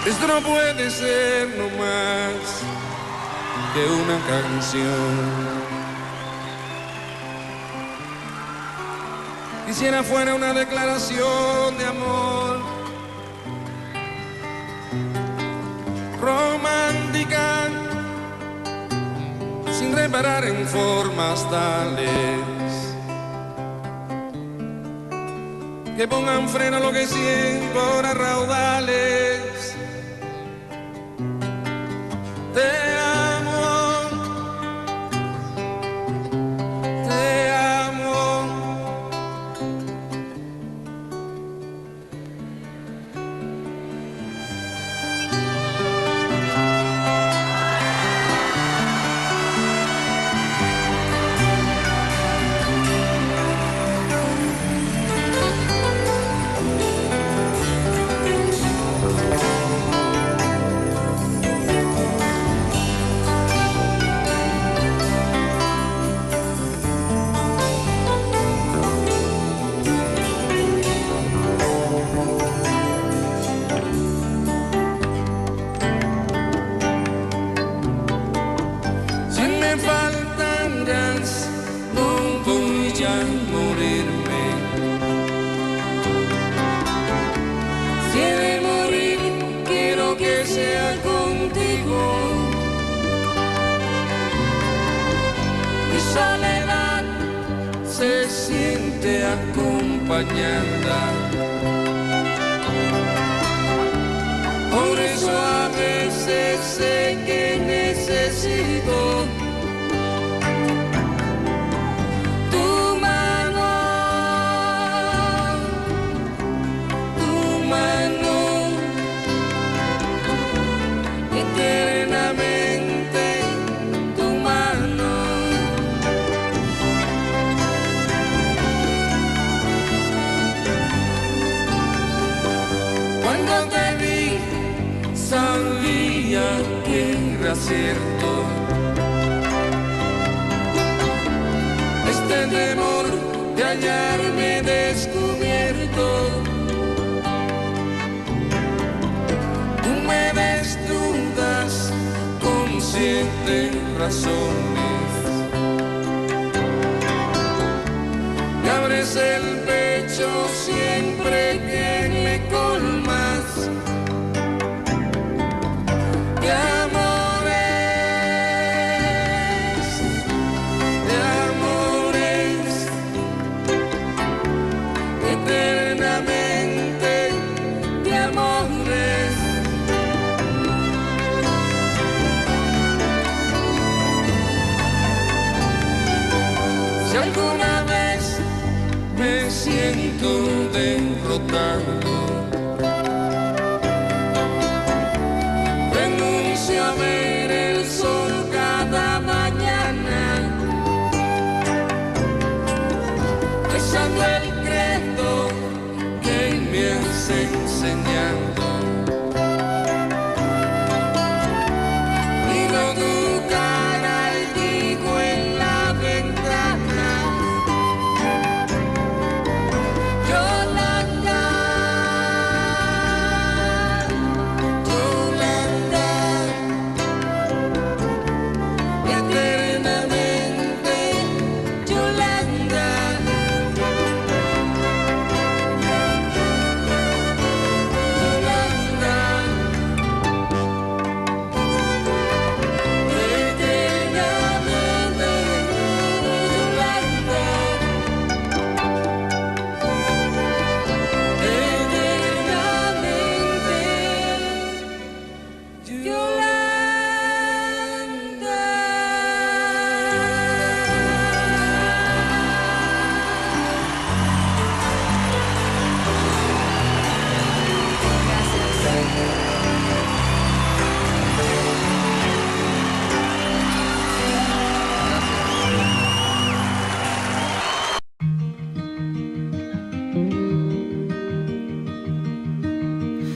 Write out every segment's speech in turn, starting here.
Esto no puede ser no más que una canción. Quisiera fuera una declaración de amor romántica, sin reparar en formas tales que pongan freno a lo que siento a raudales. Te amo, te amo. Soledad se siente acompañada. Por eso a veces sé que necesito tu mano, eternamente tu mano. Cuando te vi sabía que era cierto este temor de hallarme descubierto. Tú me desnudas con 7 razones, me abres el pecho siempre que me colmas de amores, eternamente de amores. Si alguna vez me siento derrotado, renuncio a ver el sol cada mañana, rezando el credo que me has enseñado. Miro tu cara y digo en la ventana, Yolanda, Yolanda, eternamente Yolanda.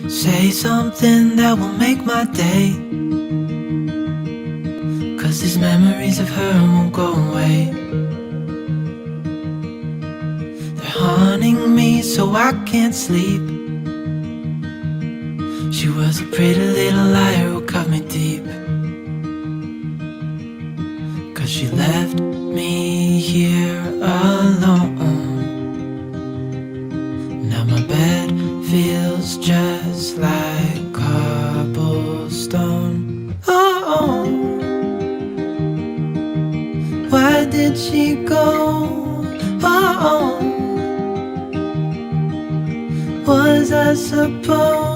Say something that will make my day, 'cause these memories of her won't go away. They're haunting me so I can't sleep. She was a pretty little liar who cut me deep, 'cause she left me here alone. Now my bed feels just like cobblestone. Oh, why did she go? Oh, was I supposed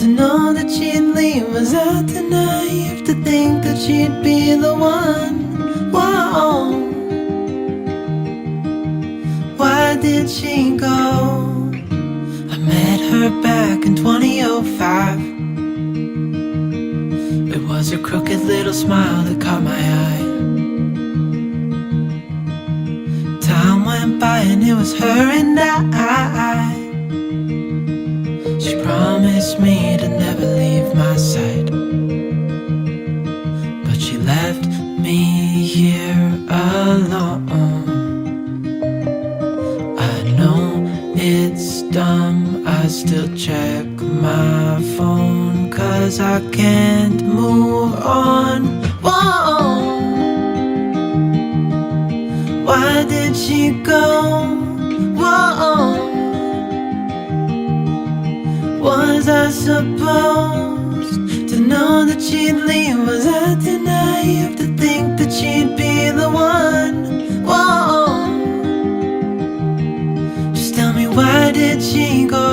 to know that she'd leave? Was I too naive to think that she'd be the one? Whoa, why did she go? I met her back in 2005. It was her crooked little smile that caught my eye. Time went by and it was her and I. She promised me to never leave my side, but she left me here alone. I know it's dumb, I still check my phone, 'cause I can't move on. Whoa, why did she go? Whoa, was I supposed to know that she'd leave? Was I too naive to think that she'd be the one? Whoa, just tell me, why did she go?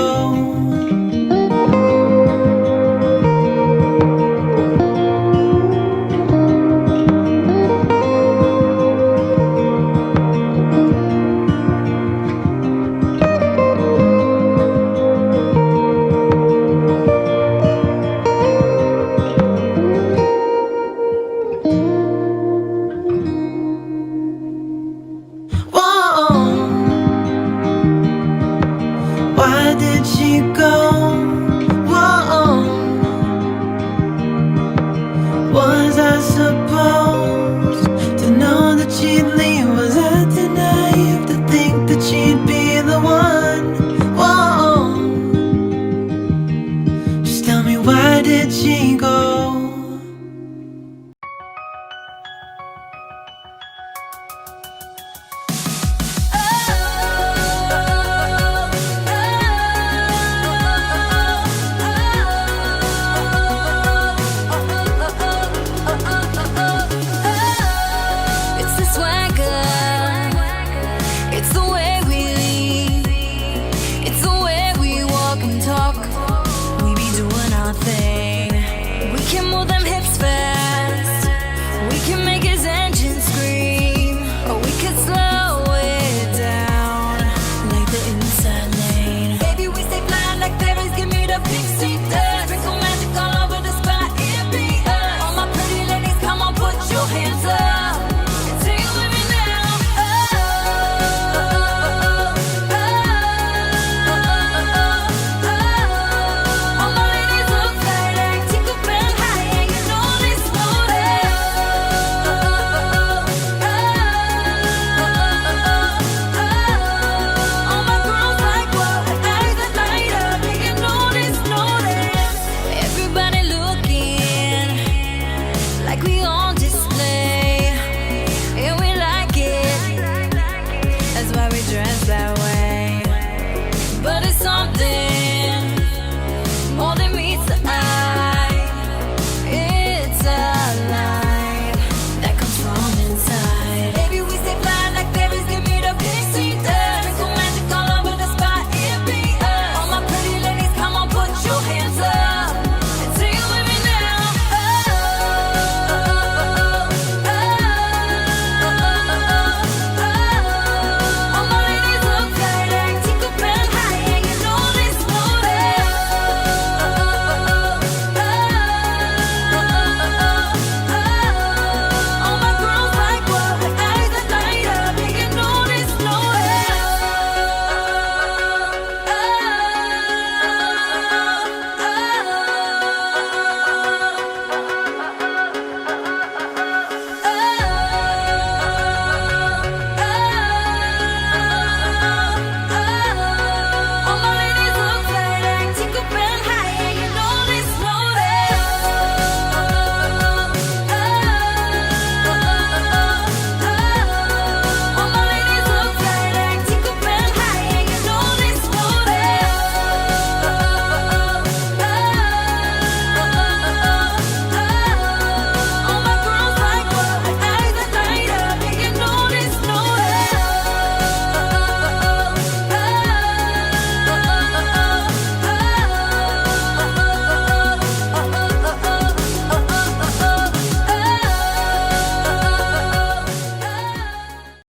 Why did she go? Whoa, was I supposed to know that she'd leave? Was I too naive to think that she'd be the one? Whoa, just tell me, why did she go?